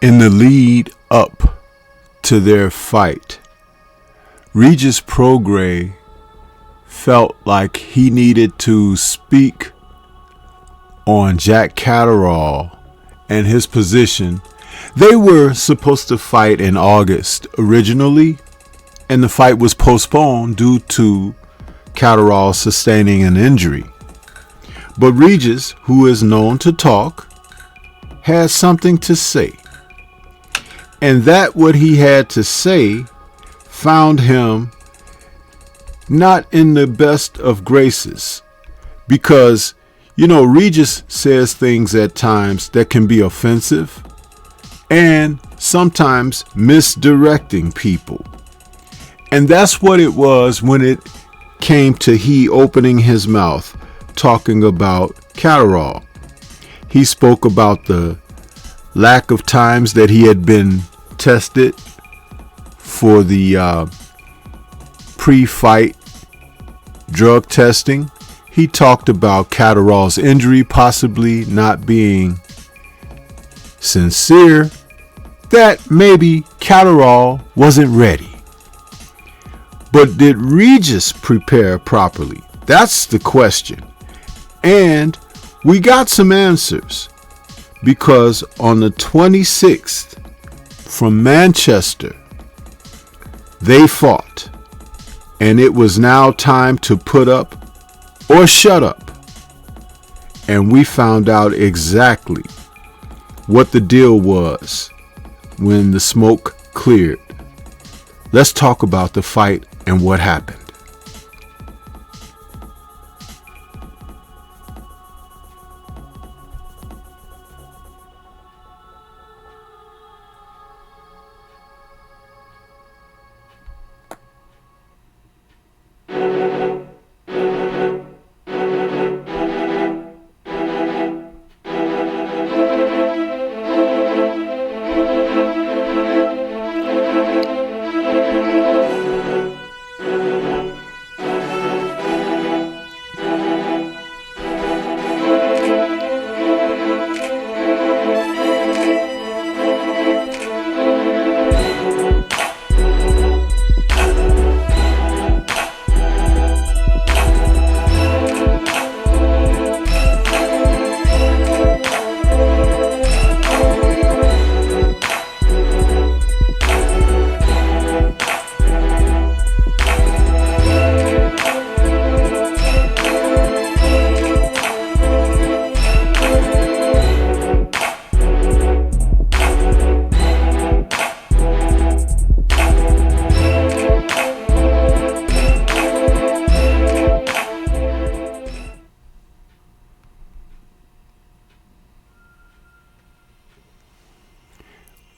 In the lead up to their fight, Regis Prograis felt like he needed to speak on Jack Catterall and his position. They were supposed to fight in August originally, and the fight was postponed due to Catterall sustaining an injury. But Regis, who is known to talk, had something to say. And that what he had to say found him not in the best of graces, because, Regis says things at times that can be offensive and sometimes misdirecting people. And that's what it was when it came to he opening his mouth talking about Catterall. He spoke about the lack of times that he had been tested for the pre-fight drug testing. He talked about Catterall's injury possibly not being sincere, that maybe Catterall wasn't ready. But did Regis prepare properly? That's the question. And we got some answers, because on the 26th from Manchester, they fought, and it was now time to put up or shut up. And we found out exactly what the deal was when the smoke cleared. Let's talk about the fight and what happened.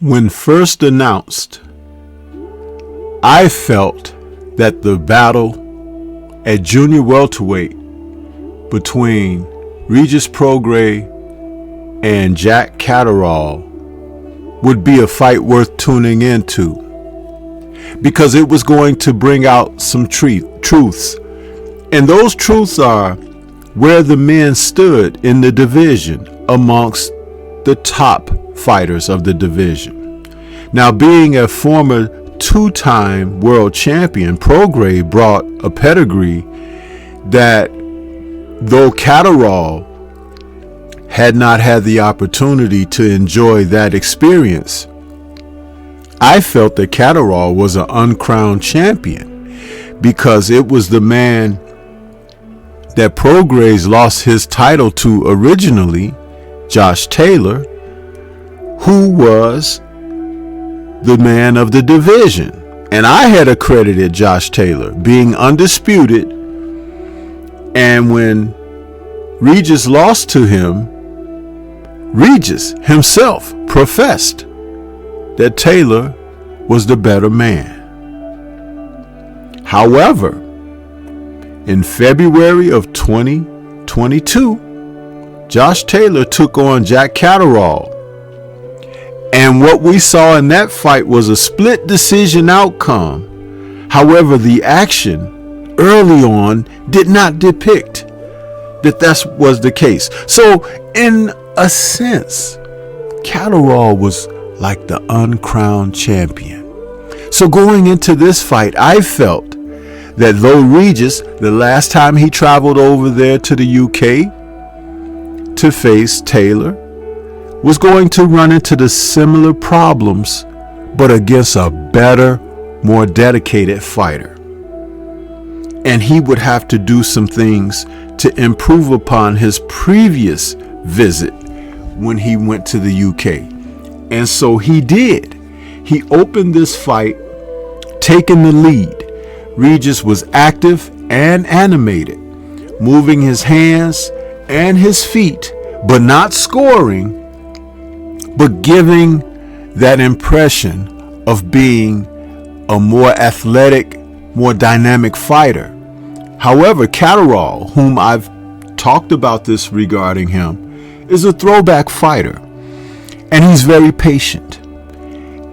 When first announced, I felt that the battle at junior welterweight between Regis Prograis and Jack Catterall would be a fight worth tuning into, because it was going to bring out some truths. And those truths are where the men stood in the division amongst the top fighters of the division. Now, being a former two-time world champion, Prograis brought a pedigree that, though Catterall had not had the opportunity to enjoy that experience, I felt that Catterall was an uncrowned champion, because it was the man that Prograis lost his title to originally, Josh Taylor, who was the man of the division. And I had accredited Josh Taylor being undisputed. And when Regis lost to him, Regis himself professed that Taylor was the better man. However, in February of 2022, Josh Taylor took on Jack Catterall. And what we saw in that fight was a split decision outcome. However, the action early on did not depict that was the case. So in a sense, Catterall was like the uncrowned champion. So going into this fight, I felt that though Regis, the last time he traveled over there to the UK to face Taylor, was going to run into the similar problems, but against a better, more dedicated fighter. And he would have to do some things to improve upon his previous visit when he went to the UK. And so he did. He opened this fight, taking the lead. Regis was active and animated, moving his hands and his feet, but not scoring, but giving that impression of being a more athletic, more dynamic fighter. However, Catterall, whom I've talked about this regarding him, is a throwback fighter, and he's very patient.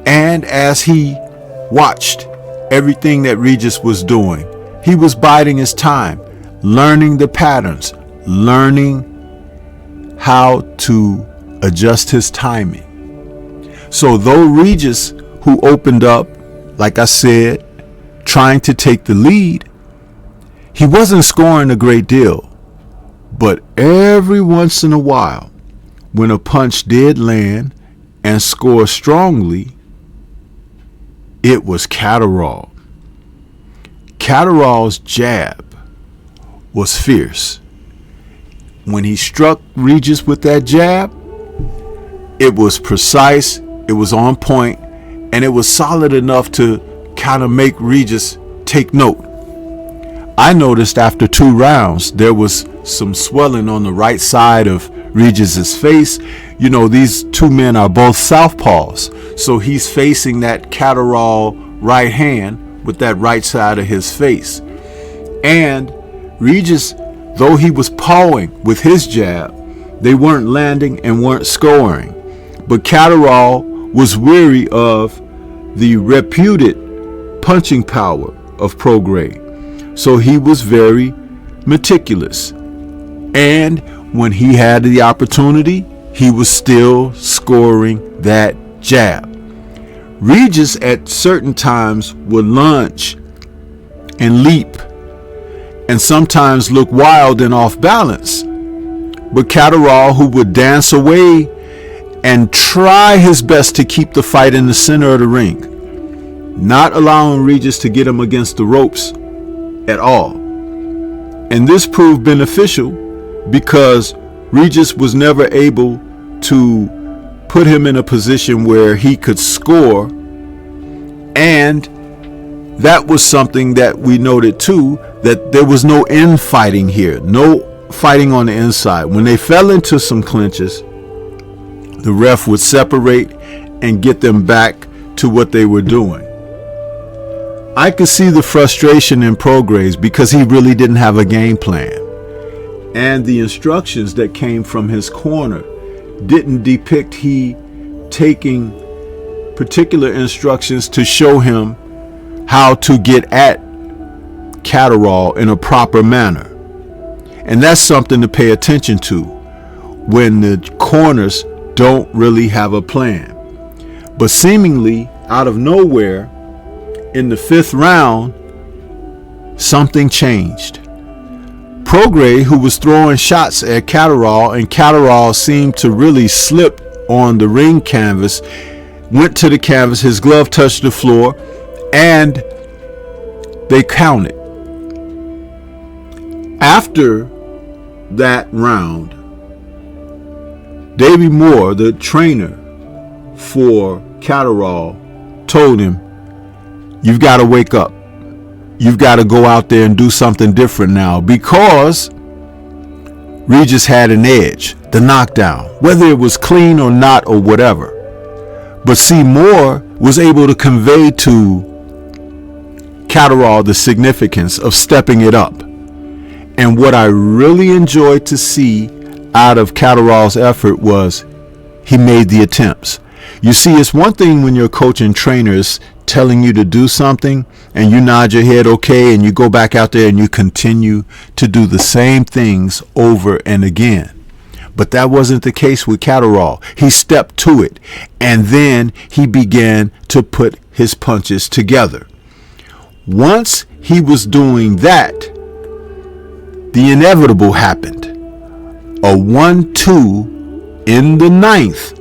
And as he watched everything that Regis was doing, he was biding his time, learning the patterns, learning how to adjust his timing. So though Regis, who opened up, like I said, trying to take the lead, he wasn't scoring a great deal. But every once in a while, when a punch did land and score strongly, it was Catterall. Catterall's jab was fierce. When he struck Regis with that jab, it was precise, it was on point, and it was solid enough to kind of make Regis take note. I noticed after 2 rounds, there was some swelling on the right side of Regis's face. You know, these two men are both southpaws, so he's facing that Catterall right hand with that right side of his face. And Regis, though he was pawing with his jab, they weren't landing and weren't scoring. But Catterall was weary of the reputed punching power of Prograis, so he was very meticulous. And when he had the opportunity, he was still scoring that jab. Regis at certain times would lunge and leap and sometimes look wild and off balance. But Catterall, who would dance away and try his best to keep the fight in the center of the ring, not allowing Regis to get him against the ropes at all. And this proved beneficial because Regis was never able to put him in a position where he could score. And that was something that we noted too, that there was no infighting here, no fighting on the inside. When they fell into some clinches, the ref would separate and get them back to what they were doing. I could see the frustration in Prograis because he really didn't have a game plan. And the instructions that came from his corner didn't depict he taking particular instructions to show him how to get at Catterall in a proper manner. And that's something to pay attention to when the corners don't really have a plan. But seemingly out of nowhere, in the 5th round, something changed. Prograis, who was throwing shots at Catterall, and Catterall seemed to really slip on the ring canvas, went to the canvas, his glove touched the floor, and they counted. After that round, Davey Moore, the trainer for Catterall, told him, "You've got to wake up. You've got to go out there and do something different now," because Regis had an edge, the knockdown, whether it was clean or not or whatever. But see, Moore was able to convey to Catterall the significance of stepping it up. And what I really enjoyed to see out of Catterall's effort was he made the attempts. You see, it's one thing when your coach and trainer is telling you to do something and you nod your head okay, and you go back out there and you continue to do the same things over and again. But that wasn't the case with Catterall. He stepped to it, and then he began to put his punches together. Once he was doing that, the inevitable happened. A 1-2 in the ninth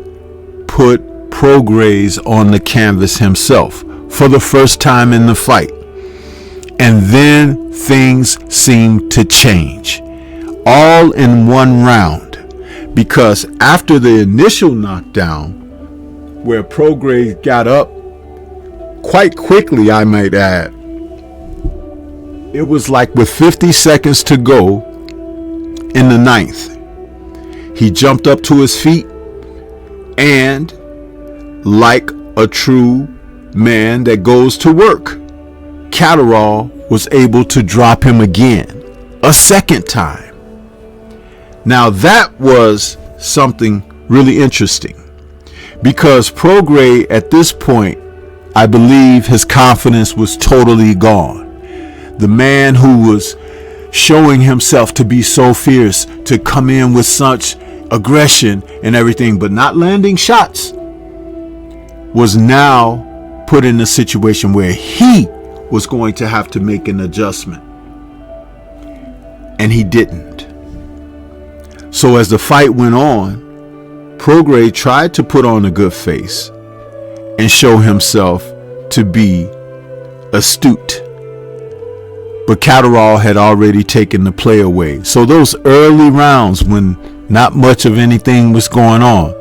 put Prograis on the canvas himself for the first time in the fight. And then things seemed to change, all in one round, because after the initial knockdown, where Prograis got up quite quickly, I might add, it was like with 50 seconds to go in the ninth, he jumped up to his feet, and like a true man that goes to work, Catterall was able to drop him again, a second time. Now that was something really interesting, because Prograis at this point, I believe his confidence was totally gone. The man who was showing himself to be so fierce, to come in with such aggression and everything, but not landing shots, was now put in a situation where he was going to have to make an adjustment. And he didn't. So as the fight went on, Prograis tried to put on a good face and show himself to be astute. But Catterall had already taken the play away. So those early rounds, when not much of anything was going on,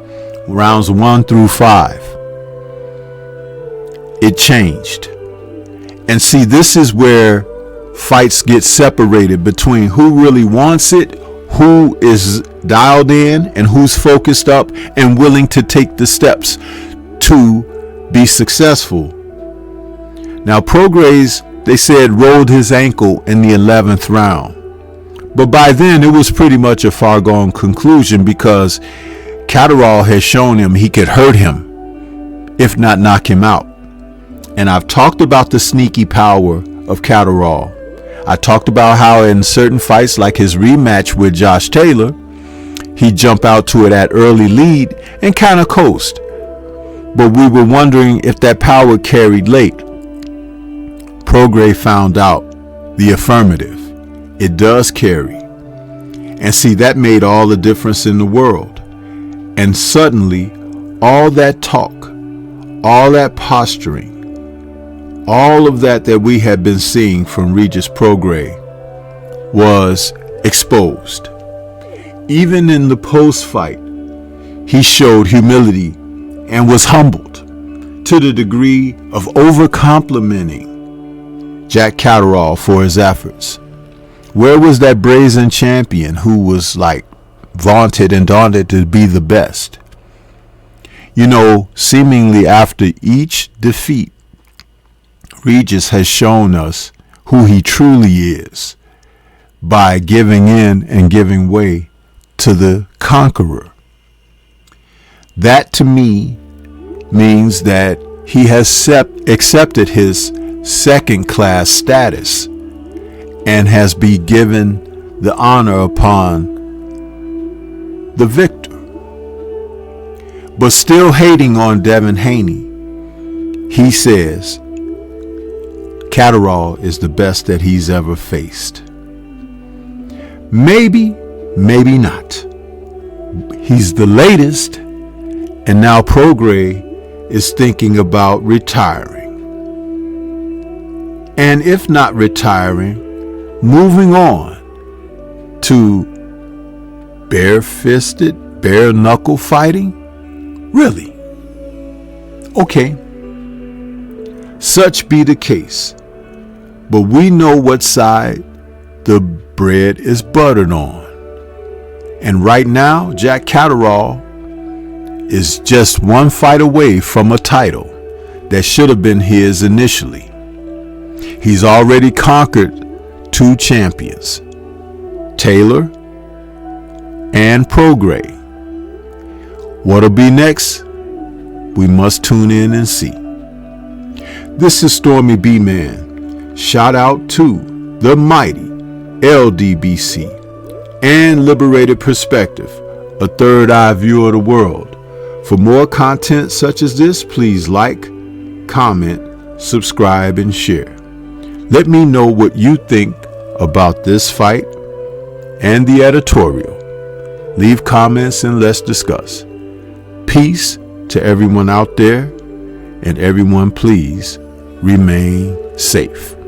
rounds 1 through 5, it changed. And see, this is where fights get separated between who really wants it, who is dialed in, and who's focused up and willing to take the steps to be successful. Now, Prograis, they said, rolled his ankle in the 11th round. But by then, it was pretty much a foregone conclusion, because Catterall had shown him he could hurt him, if not knock him out. And I've talked about the sneaky power of Catterall. I talked about how in certain fights, like his rematch with Josh Taylor, he'd jump out to it at early lead and kind of coast. But we were wondering if that power carried late. Prograis found out the affirmative. It does carry. And see, that made all the difference in the world. And suddenly, all that talk, all that posturing, all of that we had been seeing from Regis Prograis was exposed. Even in the post-fight, he showed humility and was humbled to the degree of over-complimenting Jack Catterall for his efforts. Where was that brazen champion who was like vaunted and daunted to be the best? You know, seemingly after each defeat, Regis has shown us who he truly is by giving in and giving way to the conqueror. That to me means that he has accepted his second-class status and has been given the honor upon the victor. But still hating on Devin Haney, he says Catterall is the best that he's ever faced. Maybe, maybe not. He's the latest, and now Prograis is thinking about retiring. And if not retiring, moving on to bare-fisted, bare-knuckle fighting? Really? Okay. Such be the case. But we know what side the bread is buttered on. And right now, Jack Catterall is just one fight away from a title that should have been his initially. He's already conquered 2 champions, Taylor and Prograis. What'll be next? We must tune in and see. This is Stormy B-Man. Shout out to the mighty LDBC and Liberated Perspective a third eye view of the world. For more content such as this, please like, comment, subscribe, and share. Let me know what you think about this fight and the editorial. Leave comments and let's discuss. Peace to everyone out there, and everyone please remain safe.